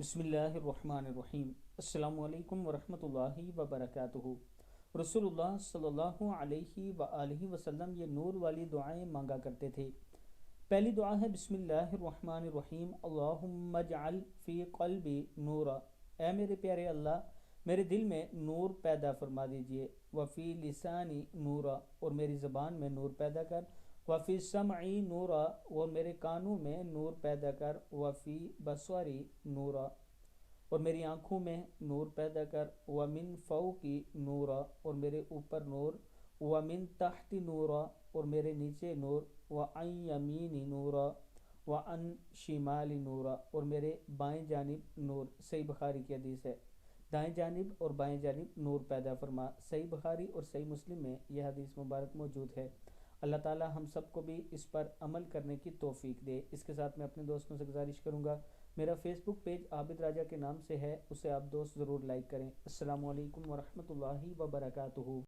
بسم اللہ الرحمن الرحیم۔ السلام علیکم ورحمۃ اللہ وبرکاتہ۔ رسول اللہ صلی اللہ علیہ وآلہ وسلم یہ نور والی دعائیں مانگا کرتے تھے۔ پہلی دعا ہے بسم اللہ الرحمن الرحیم، اللہم اجعل فی قلبی نورا، اے میرے پیارے اللہ میرے دل میں نور پیدا فرما دیجئے، وفی لسانی نورا، اور میری زبان میں نور پیدا کر، وفی سمعی نورا، اور میرے کانوں میں نور پیدا کر، وفی بصری نورا، اور میری آنکھوں میں نور پیدا کر، ومن فوقی نورا، اور میرے اوپر نور، ومن تحت نورا، اور میرے نیچے نور، وعن یمینی نورا، وعن شمالی نورا، اور میرے بائیں جانب نور۔ صحیح بخاری کی حدیث ہے، دائیں جانب اور بائیں جانب نور پیدا فرما۔ صحیح بخاری اور صحیح مسلم میں یہ حدیث مبارک موجود ہے۔ اللہ تعالی ہم سب کو بھی اس پر عمل کرنے کی توفیق دے۔ اس کے ساتھ میں اپنے دوستوں سے گزارش کروں گا، میرا فیس بک پیج عابد راجہ کے نام سے ہے، اسے آپ دوست ضرور لائک کریں۔ السلام علیکم ورحمۃ اللہ وبرکاتہ۔